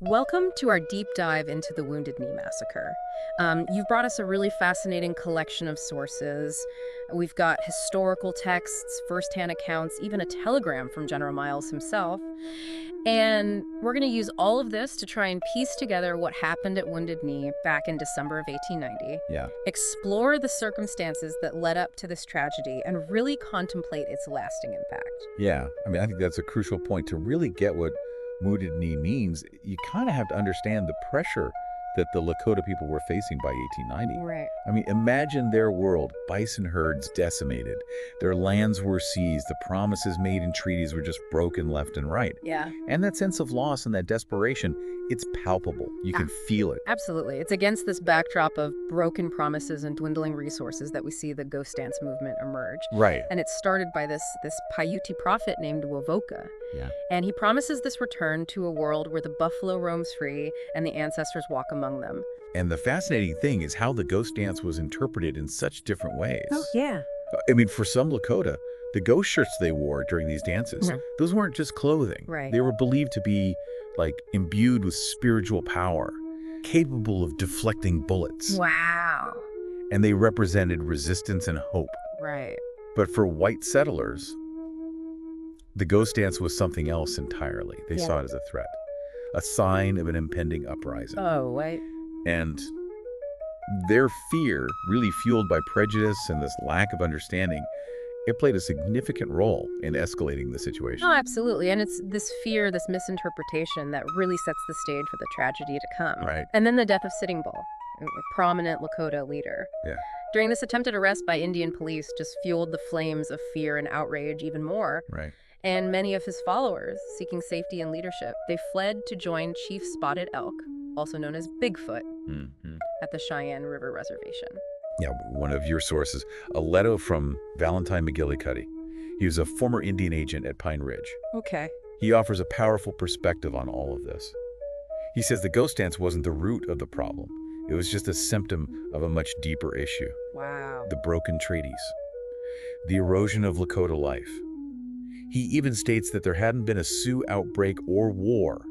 Welcome to our deep dive into the Wounded Knee Massacre. You've brought us a really fascinating collection of sources. We've got historical texts, firsthand accounts, even a telegram from General Miles himself. And we're going to use all of this to try and piece together what happened at Wounded Knee back in December of 1890, Yeah. explore the circumstances that led up to this tragedy, and really contemplate its lasting impact. Yeah. I think that's a crucial point. To really get what Wounded Knee means, you kind of have to understand the pressure that the Lakota people were facing by 1890. Right. Imagine their world, bison herds decimated, their lands were seized, the promises made in treaties were just broken left and right. Yeah. And that sense of loss and that desperation, it's palpable. You can feel it. Absolutely. It's against this backdrop of broken promises and dwindling resources that we see the ghost dance movement emerge. Right. And it's started by this Paiute prophet named Wovoka. Yeah. And he promises this return to a world where the buffalo roams free and the ancestors walk among them. And the fascinating thing is how the ghost dance was interpreted in such different ways. Yeah. For some Lakota, the ghost shirts they wore during these dances, those weren't just clothing. Right. They were believed to be, imbued with spiritual power, capable of deflecting bullets. Wow. And they represented resistance and hope. Right. But for white settlers, the ghost dance was something else entirely. They saw it as a threat, a sign of an impending uprising. Oh, wait. And their fear, really fueled by prejudice and this lack of understanding, it played a significant role in escalating the situation. Oh, absolutely. And it's this fear, this misinterpretation that really sets the stage for the tragedy to come. Right. And then the death of Sitting Bull, a prominent Lakota leader. Yeah. During this attempted arrest by Indian police just fueled the flames of fear and outrage even more. Right. And many of his followers, seeking safety and leadership, they fled to join Chief Spotted Elk, also known as Bigfoot, at the Cheyenne River Reservation. Yeah, one of your sources, a letter from Valentine McGillicuddy. He was a former Indian agent at Pine Ridge. Okay. He offers a powerful perspective on all of this. He says the ghost dance wasn't the root of the problem. It was just a symptom of a much deeper issue. Wow. The broken treaties, the erosion of Lakota life. He even states that there hadn't been a Sioux outbreak or war,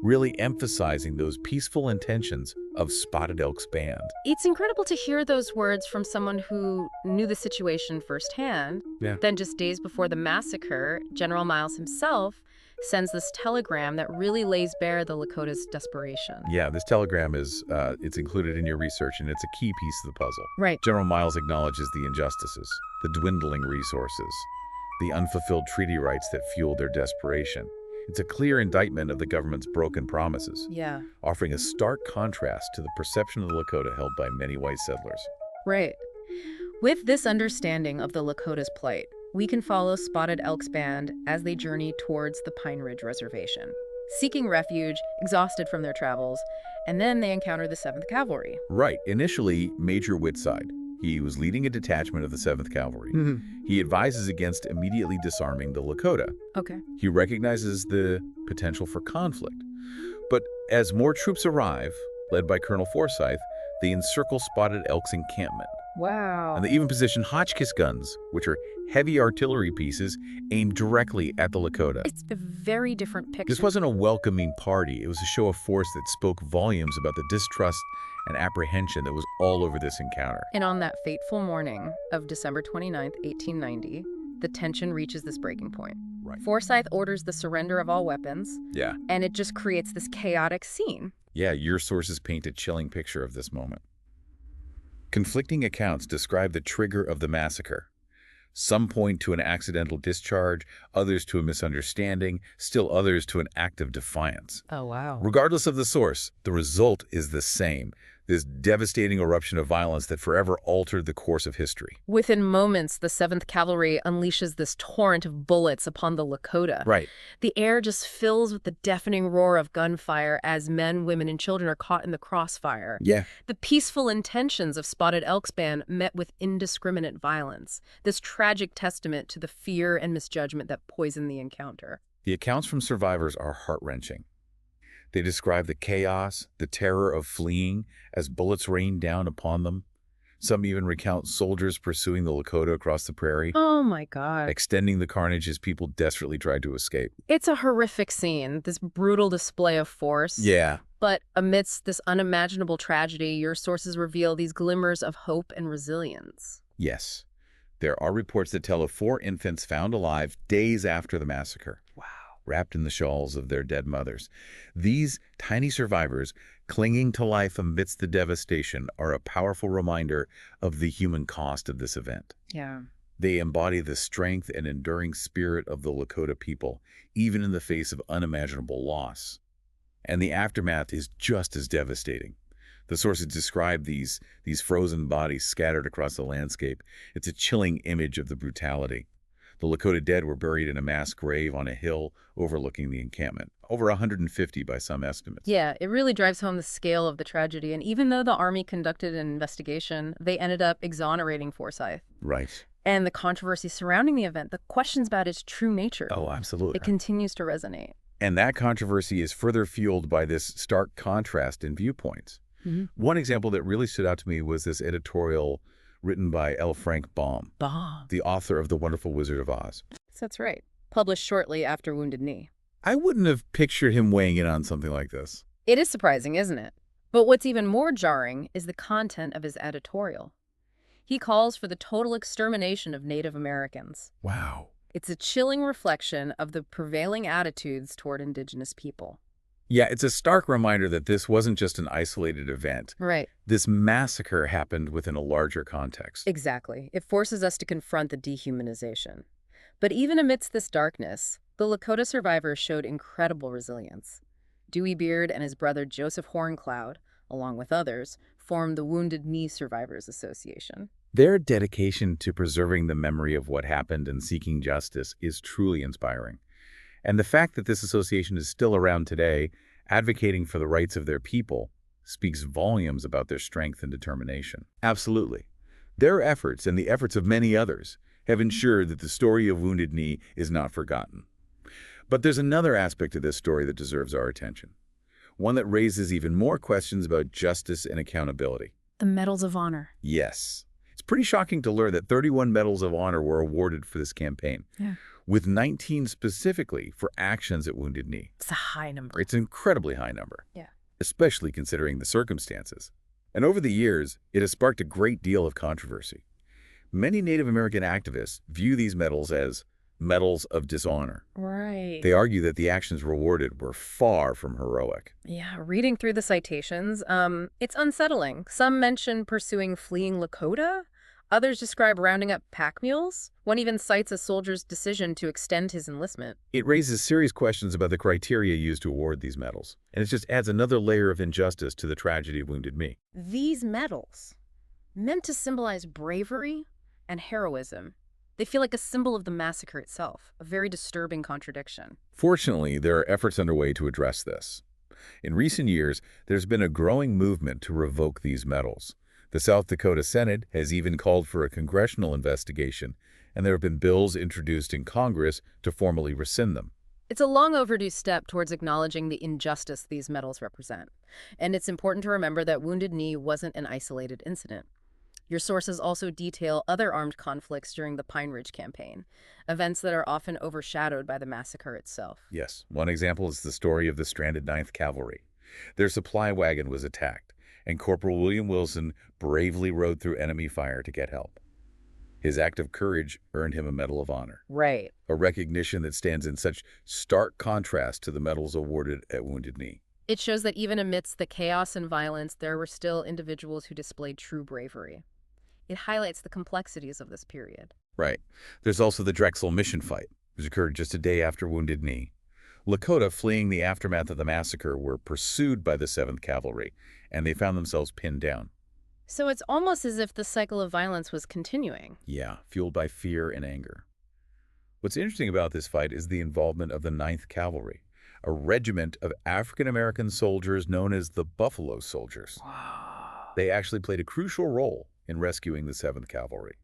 really emphasizing those peaceful intentions of Spotted Elk's band. It's incredible to hear those words from someone who knew the situation firsthand. Yeah. Then just days before the massacre, General Miles himself sends this telegram that really lays bare the Lakota's desperation. Yeah, this telegram it's included in your research, and it's a key piece of the puzzle. Right. General Miles acknowledges the injustices, the dwindling resources, the unfulfilled treaty rights that fueled their desperation. It's a clear indictment of the government's broken promises, Yeah. offering a stark contrast to the perception of the Lakota held by many white settlers. Right. With this understanding of the Lakota's plight, we can follow Spotted Elk's band as they journey towards the Pine Ridge Reservation, seeking refuge, exhausted from their travels, and then they encounter the 7th Cavalry. Right. Initially, Major Whitside. He was leading a detachment of the 7th Cavalry. He advises against immediately disarming the Lakota. Okay. He recognizes the potential for conflict. But as more troops arrive, led by Colonel Forsyth, they encircle Spotted Elk's encampment. Wow. And they even position Hotchkiss guns, which are heavy artillery pieces aimed directly at the Lakota. It's a very different picture. This wasn't a welcoming party. It was a show of force that spoke volumes about the distrust and apprehension that was all over this encounter. And on that fateful morning of December 29th, 1890, the tension reaches this breaking point. Right. Forsyth orders the surrender of all weapons, Yeah. and it just creates this chaotic scene. Yeah, your sources paint a chilling picture of this moment. Conflicting accounts describe the trigger of the massacre. Some point to an accidental discharge, others to a misunderstanding, still others to an act of defiance. Oh, wow. Regardless of the source, the result is the same. This devastating eruption of violence that forever altered the course of history. Within moments, the 7th Cavalry unleashes this torrent of bullets upon the Lakota. Right. The air just fills with the deafening roar of gunfire as men, women, and children are caught in the crossfire. Yeah. The peaceful intentions of Spotted Elk's band met with indiscriminate violence, this tragic testament to the fear and misjudgment that poisoned the encounter. The accounts from survivors are heart-wrenching. They describe the chaos, the terror of fleeing as bullets rained down upon them. Some even recount soldiers pursuing the Lakota across the prairie, Oh my God. extending the carnage as people desperately tried to escape. It's a horrific scene, this brutal display of force. Yeah. But amidst this unimaginable tragedy, your sources reveal these glimmers of hope and resilience. Yes. There are reports that tell of 4 infants found alive days after the massacre, Wow. wrapped in the shawls of their dead mothers. These tiny survivors, clinging to life amidst the devastation, are a powerful reminder of the human cost of this event. Yeah. They embody the strength and enduring spirit of the Lakota people, even in the face of unimaginable loss. And the aftermath is just as devastating. The sources describe these frozen bodies scattered across the landscape. It's a chilling image of the brutality. The Lakota dead were buried in a mass grave on a hill overlooking the encampment, over 150 by some estimates. Yeah, it really drives home the scale of the tragedy. And even though the Army conducted an investigation, they ended up exonerating Forsyth. Right. And the controversy surrounding the event, the questions about its true nature, Oh, absolutely. it continues to resonate. And that controversy is further fueled by this stark contrast in viewpoints. One example that really stood out to me was this editorial written by L. Frank Baum, the author of The Wonderful Wizard of Oz. That's right. Published shortly after Wounded Knee. I wouldn't have pictured him weighing in on something like this. It is surprising, isn't it? But what's even more jarring is the content of his editorial. He calls for the total extermination of Native Americans. Wow. It's a chilling reflection of the prevailing attitudes toward indigenous people. Yeah, it's a stark reminder that this wasn't just an isolated event. Right. This massacre happened within a larger context. Exactly. It forces us to confront the dehumanization. But even amidst this darkness, the Lakota survivors showed incredible resilience. Dewey Beard and his brother Joseph Horncloud, along with others, formed the Wounded Knee Survivors Association. Their dedication to preserving the memory of what happened and seeking justice is truly inspiring. And the fact that this association is still around today, advocating for the rights of their people, speaks volumes about their strength and determination. Absolutely. Their efforts and the efforts of many others have ensured that the story of Wounded Knee is not forgotten. But there's another aspect of this story that deserves our attention, one that raises even more questions about justice and accountability. The Medals of Honor. Yes. It's pretty shocking to learn that 31 Medals of Honor were awarded for this campaign, with 19 specifically for actions at Wounded Knee. It's a high number. It's an incredibly high number, Yeah. especially considering the circumstances. And over the years, it has sparked a great deal of controversy. Many Native American activists view these medals as medals of dishonor. Right. They argue that the actions rewarded were far from heroic. Yeah, reading through the citations, it's unsettling. Some mention pursuing fleeing Lakota. Others describe rounding up pack mules. One even cites a soldier's decision to extend his enlistment. It raises serious questions about the criteria used to award these medals, and it just adds another layer of injustice to the tragedy of Wounded Knee. These medals, meant to symbolize bravery and heroism, they feel like a symbol of the massacre itself, a very disturbing contradiction. Fortunately, there are efforts underway to address this. In recent years, there's been a growing movement to revoke these medals. The South Dakota Senate has even called for a congressional investigation, and there have been bills introduced in Congress to formally rescind them. It's a long overdue step towards acknowledging the injustice these medals represent. And it's important to remember that Wounded Knee wasn't an isolated incident. Your sources also detail other armed conflicts during the Pine Ridge Campaign, events that are often overshadowed by the massacre itself. Yes, one example is the story of the stranded 9th Cavalry. Their supply wagon was attacked, and Corporal William Wilson bravely rode through enemy fire to get help. His act of courage earned him a Medal of Honor, Right. a recognition that stands in such stark contrast to the medals awarded at Wounded Knee. It shows that even amidst the chaos and violence, there were still individuals who displayed true bravery. It highlights the complexities of this period. Right. There's also the Drexel Mission fight, which occurred just a day after Wounded Knee. Lakota, fleeing the aftermath of the massacre, were pursued by the 7th Cavalry, and they found themselves pinned down. So it's almost as if the cycle of violence was continuing. Yeah, fueled by fear and anger. What's interesting about this fight is the involvement of the 9th Cavalry, a regiment of African-American soldiers known as the Buffalo Soldiers. Wow. They actually played a crucial role in rescuing the 7th Cavalry,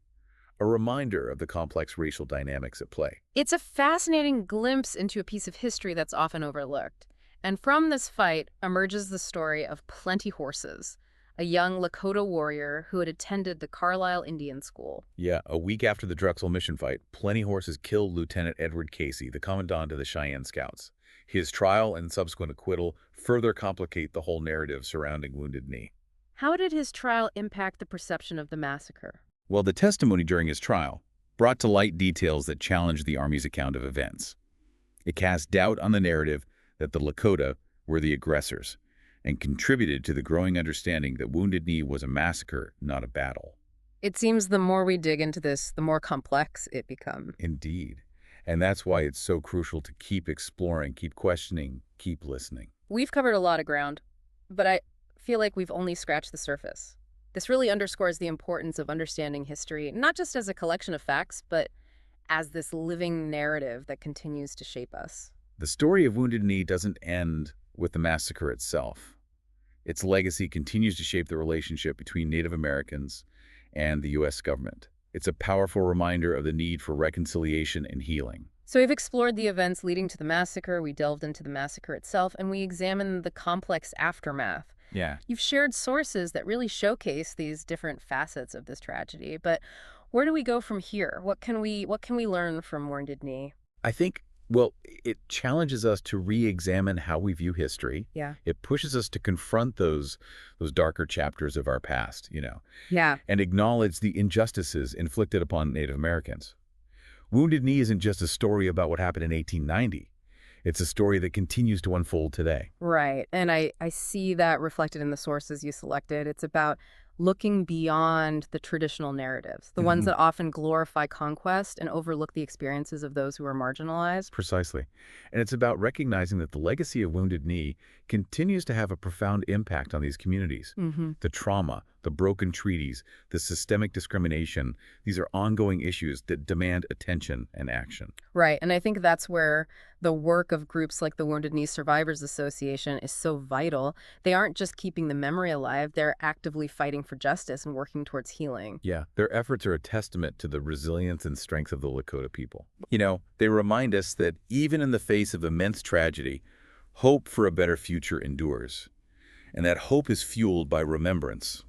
a reminder of the complex racial dynamics at play. It's a fascinating glimpse into a piece of history that's often overlooked. And from this fight emerges the story of Plenty Horses, a young Lakota warrior who had attended the Carlisle Indian School. Yeah, a week after the Drexel mission fight, Plenty Horses killed Lieutenant Edward Casey, the commandant of the Cheyenne Scouts. His trial and subsequent acquittal further complicate the whole narrative surrounding Wounded Knee. How did his trial impact the perception of the massacre? Well, the testimony during his trial brought to light details that challenged the Army's account of events. It cast doubt on the narrative that the Lakota were the aggressors and contributed to the growing understanding that Wounded Knee was a massacre, not a battle. It seems the more we dig into this, the more complex it becomes. Indeed. And that's why it's so crucial to keep exploring, keep questioning, keep listening. We've covered a lot of ground, but I feel like we've only scratched the surface. This really underscores the importance of understanding history, not just as a collection of facts, but as this living narrative that continues to shape us. The story of Wounded Knee doesn't end with the massacre itself. Its legacy continues to shape the relationship between Native Americans and the U.S. government. It's a powerful reminder of the need for reconciliation and healing. So we've explored the events leading to the massacre, we delved into the massacre itself, and we examined the complex aftermath. Yeah. You've shared sources that really showcase these different facets of this tragedy, but where do we go from here? What can we learn from Wounded Knee? I think, well, it challenges us to re-examine how we view history. Yeah. It pushes us to confront those darker chapters of our past, Yeah. and acknowledge the injustices inflicted upon Native Americans. Wounded Knee isn't just a story about what happened in 1890. It's a story that continues to unfold today. Right. And I see that reflected in the sources you selected. It's about looking beyond the traditional narratives, the ones Mhm. that often glorify conquest and overlook the experiences of those who are marginalized. Precisely. And it's about recognizing that the legacy of Wounded Knee continues to have a profound impact on these communities. Mm-hmm. The trauma, the broken treaties, the systemic discrimination, these are ongoing issues that demand attention and action. Right. And I think that's where the work of groups like the Wounded Knee Survivors Association is so vital. They aren't just keeping the memory alive, they're actively fighting for justice and working towards healing. Yeah, their efforts are a testament to the resilience and strength of the Lakota people. They remind us that even in the face of immense tragedy, hope for a better future endures. And that hope is fueled by remembrance,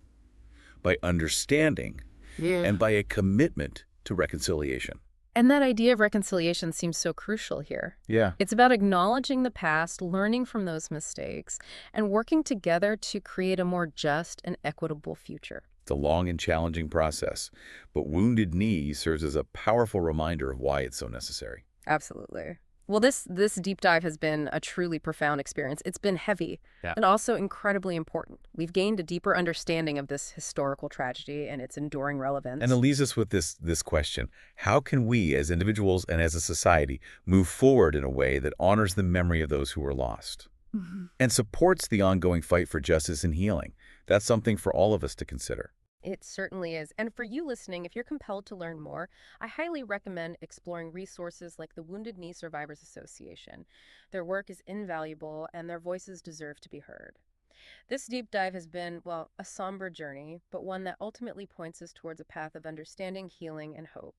by understanding, Yeah. and by a commitment to reconciliation. And that idea of reconciliation seems so crucial here. Yeah. It's about acknowledging the past, learning from those mistakes, and working together to create a more just and equitable future. It's a long and challenging process, but Wounded Knee serves as a powerful reminder of why it's so necessary. Absolutely. Well, this deep dive has been a truly profound experience. It's been heavy Yeah. and also incredibly important. We've gained a deeper understanding of this historical tragedy and its enduring relevance. And it leaves us with this question. How can we, as individuals and as a society, move forward in a way that honors the memory of those who were lost Mhm. and supports the ongoing fight for justice and healing? That's something for all of us to consider. It certainly is. And for you listening, if you're compelled to learn more, I highly recommend exploring resources like the Wounded Knee Survivors Association. Their work is invaluable and their voices deserve to be heard. This deep dive has been, well, a somber journey, but one that ultimately points us towards a path of understanding, healing, and hope.